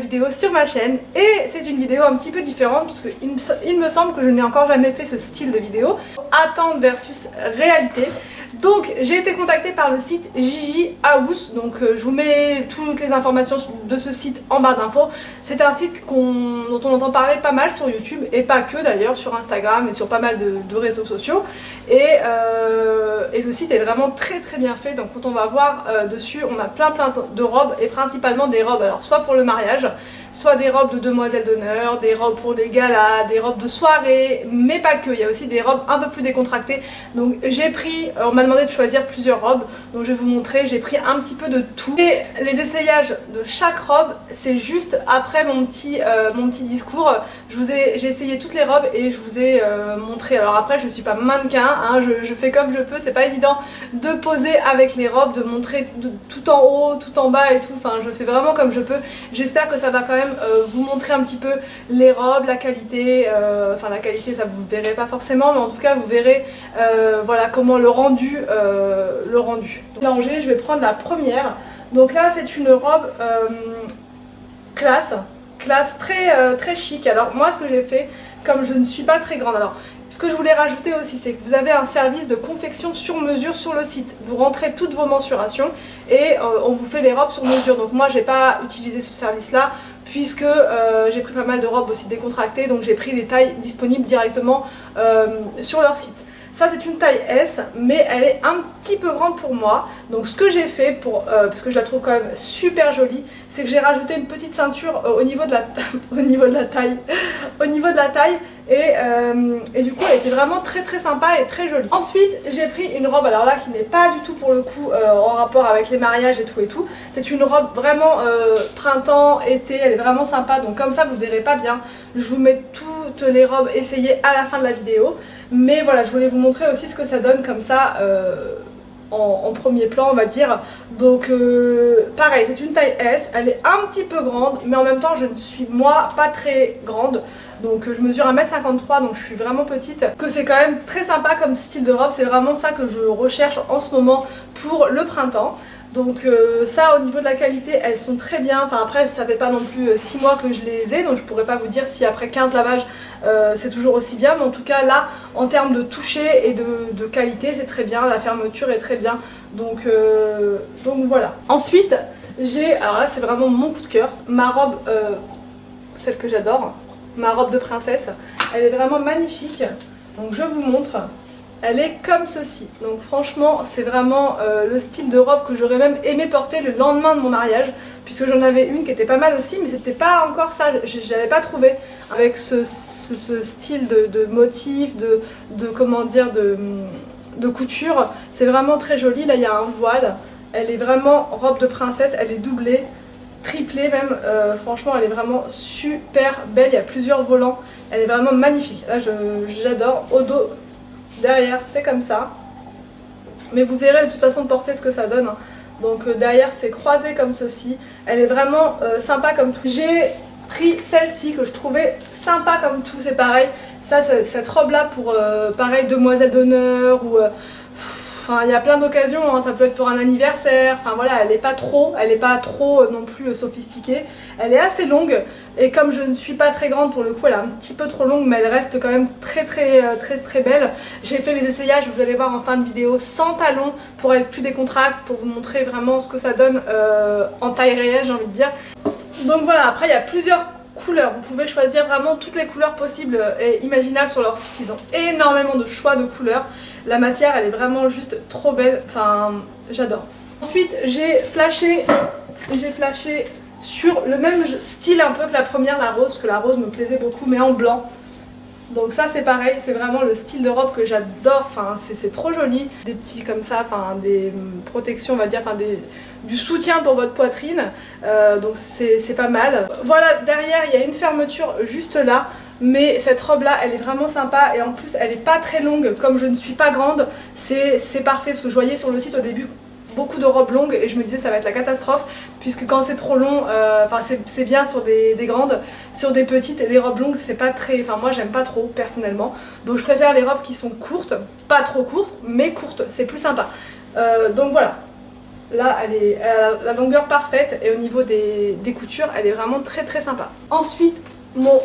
vidéo sur ma chaîne et c'est une vidéo un petit peu différente parce qu'il me semble que je n'ai encore jamais fait ce style de vidéo. Attente versus réalité. Donc j'ai été contactée par le site Gigi House, donc je vous mets toutes les informations de ce site en barre d'infos. C'est un site dont on entend parler pas mal sur YouTube et pas que d'ailleurs, sur Instagram et sur pas mal de réseaux sociaux. Et le site est vraiment très bien fait, donc quand on va voir dessus, on a plein de robes et principalement des robes, alors soit pour le mariage, soit des robes de demoiselles d'honneur, des robes pour les galas, des robes de soirée, mais pas que, il y a aussi des robes un peu plus décontractées. Donc j'ai pris, on m'a demandé de choisir plusieurs robes, donc je vais vous montrer, j'ai pris un petit peu de tout. Et les essayages de chaque robe, c'est juste après mon petit discours. J'ai essayé toutes les robes et je vous ai montré. Alors après, je suis pas mannequin, hein, je fais comme je peux, c'est pas évident de poser avec les robes, de montrer tout en haut, tout en bas et tout, enfin je fais vraiment comme je peux. J'espère que ça va quand même vous montrer un petit peu les robes, la qualité, enfin la qualité ça vous verrez pas forcément, mais en tout cas vous verrez voilà comment le rendu. Donc, je vais prendre la première. Donc là c'est une robe classe très chic. Alors moi ce que j'ai fait, comme je ne suis pas très grande, alors ce que je voulais rajouter aussi, c'est que vous avez un service de confection sur mesure sur le site. Vous rentrez toutes vos mensurations et on vous fait les robes sur mesure. Donc moi j'ai pas utilisé ce service là puisque j'ai pris pas mal de robes aussi décontractées, donc j'ai pris les tailles disponibles directement sur leur site. Ça c'est une taille S, mais elle est un petit peu grande pour moi. Donc ce que j'ai fait, parce que je la trouve quand même super jolie, c'est que j'ai rajouté une petite ceinture au niveau de la taille. Et du coup elle était vraiment très sympa et très jolie. Ensuite j'ai pris une robe, alors là qui n'est pas du tout pour le coup en rapport avec les mariages et tout. C'est une robe vraiment printemps, été, elle est vraiment sympa. Donc comme ça vous verrez pas bien. Je vous mets toutes les robes essayées à la fin de la vidéo. Mais voilà, je voulais vous montrer aussi ce que ça donne comme ça en premier plan, on va dire. Donc pareil, c'est une taille S, elle est un petit peu grande, mais en même temps je ne suis moi pas très grande. Donc je mesure 1m53, donc je suis vraiment petite. Que c'est quand même très sympa comme style de robe, c'est vraiment ça que je recherche en ce moment pour le printemps. Donc ça, au niveau de la qualité, elles sont très bien. Enfin après ça fait pas non plus 6 mois que je les ai, donc je pourrais pas vous dire si après 15 lavages c'est toujours aussi bien. Mais en tout cas là, en termes de toucher et de qualité, c'est très bien. La fermeture est très bien. Donc voilà. Ensuite alors là c'est vraiment mon coup de cœur, ma robe, celle que j'adore, ma robe de princesse. Elle est vraiment magnifique. Donc je vous montre. Elle est comme ceci, donc franchement c'est vraiment le style de robe que j'aurais même aimé porter le lendemain de mon mariage, puisque j'en avais une qui était pas mal aussi, mais c'était pas encore ça, j'avais pas trouvé avec ce style de motif, comment dire, de couture. C'est vraiment très joli. Là il y a un voile, elle est vraiment robe de princesse, elle est doublée, triplée même, franchement elle est vraiment super belle, il y a plusieurs volants, elle est vraiment magnifique. Là j'adore. Au dos, derrière c'est comme ça, mais vous verrez de toute façon porter ce que ça donne, hein. Donc derrière c'est croisé comme ceci, elle est vraiment sympa comme tout. J'ai pris celle-ci que je trouvais sympa comme tout, c'est pareil, cette robe là pour pareil demoiselle d'honneur ou enfin il y a plein d'occasions, hein. Ça peut être pour un anniversaire, enfin voilà, elle n'est pas trop non plus sophistiquée, elle est assez longue et comme je ne suis pas très grande pour le coup, elle est un petit peu trop longue, mais elle reste quand même très belle. J'ai fait les essayages, vous allez voir en fin de vidéo, sans talons pour être plus décontracte, pour vous montrer vraiment ce que ça donne en taille réelle, j'ai envie de dire. Donc voilà, après il y a plusieurs couleurs, vous pouvez choisir vraiment toutes les couleurs possibles et imaginables sur leur site, ils ont énormément de choix de couleurs. La matière elle est vraiment juste trop belle, enfin j'adore. Ensuite j'ai flashé sur le même style un peu que la première, la rose, que la rose me plaisait beaucoup mais en blanc. Donc ça c'est pareil, c'est vraiment le style de robe que j'adore, enfin c'est trop joli. Des petits comme ça, enfin des protections on va dire, enfin du soutien pour votre poitrine, donc c'est pas mal. Voilà, derrière il y a une fermeture juste là, mais cette robe là elle est vraiment sympa et en plus elle est pas très longue, comme je ne suis pas grande, c'est parfait parce que je voyais sur le site au début beaucoup de robes longues et je me disais ça va être la catastrophe puisque quand c'est trop long, enfin c'est bien sur des grandes, sur des petites, les robes longues c'est pas très, enfin moi j'aime pas trop personnellement, donc je préfère les robes qui sont courtes, pas trop courtes mais courtes, c'est plus sympa. Donc voilà. Là, elle a la longueur parfaite et au niveau des coutures, elle est vraiment très sympa. Ensuite, mon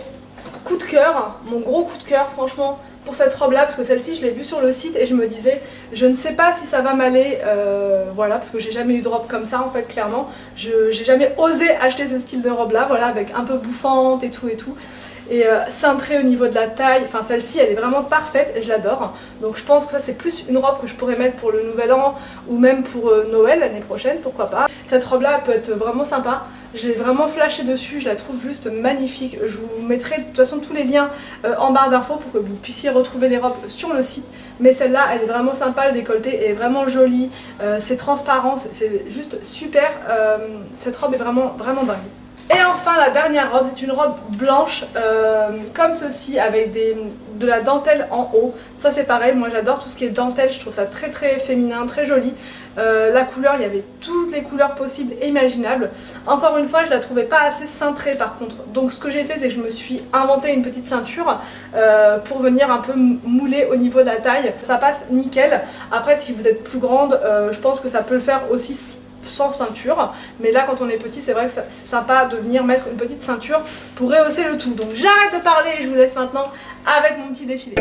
coup de cœur, mon gros coup de cœur, franchement, pour cette robe là, parce que celle-ci je l'ai vue sur le site et je me disais je ne sais pas si ça va m'aller, voilà, parce que j'ai jamais eu de robe comme ça en fait, clairement j'ai jamais osé acheter ce style de robe là, voilà, avec un peu bouffante et tout et cintrée au niveau de la taille. Enfin, celle-ci elle est vraiment parfaite et je l'adore, donc je pense que ça c'est plus une robe que je pourrais mettre pour le nouvel an ou même pour Noël l'année prochaine, pourquoi pas. Cette robe là peut être vraiment sympa. J'ai vraiment flashé dessus, je la trouve juste magnifique. Je vous mettrai de toute façon tous les liens en barre d'infos pour que vous puissiez retrouver les robes sur le site. Mais celle-là, elle est vraiment sympa, le décolleté est vraiment joli, c'est transparent, c'est juste super. Cette robe est vraiment dingue. Et enfin la dernière robe, c'est une robe blanche comme ceci avec de la dentelle en haut. Ça c'est pareil, moi j'adore tout ce qui est dentelle, je trouve ça très féminin, très joli. La couleur, il y avait toutes les couleurs possibles et imaginables. Encore une fois, je la trouvais pas assez cintrée par contre. Donc ce que j'ai fait, c'est que je me suis inventé une petite ceinture pour venir un peu mouler au niveau de la taille. Ça passe nickel. Après, si vous êtes plus grande, je pense que ça peut le faire aussi sans ceinture, mais là quand on est petit c'est vrai que c'est sympa de venir mettre une petite ceinture pour rehausser le tout. Donc j'arrête de parler et je vous laisse maintenant avec mon petit défilé.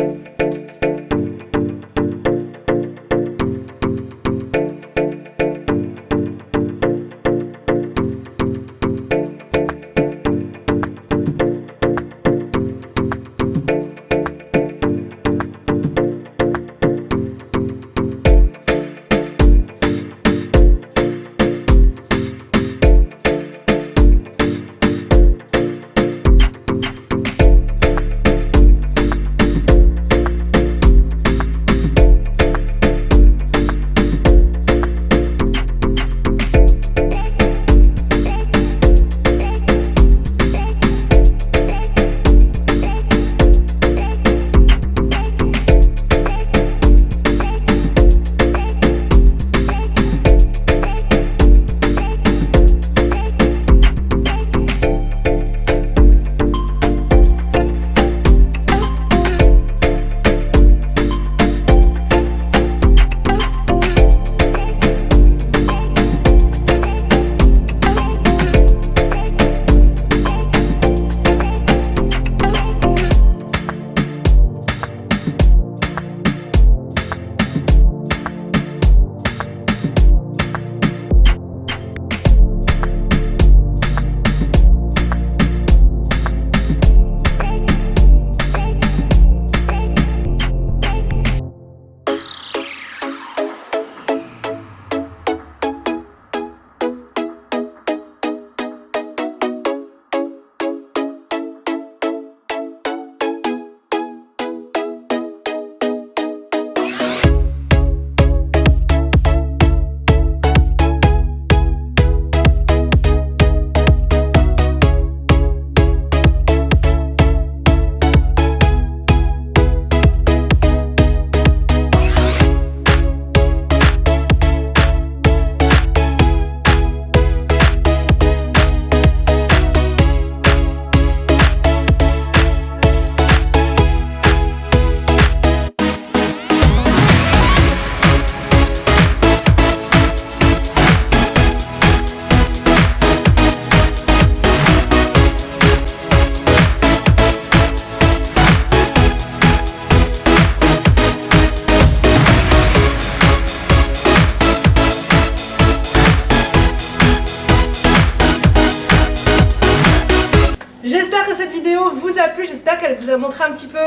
J'espère qu'elle vous a montré un petit peu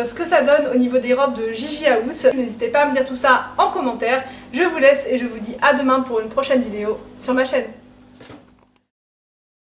ce que ça donne au niveau des robes de Gigi House. N'hésitez pas à me dire tout ça en commentaire. Je vous laisse et je vous dis à demain pour une prochaine vidéo sur ma chaîne.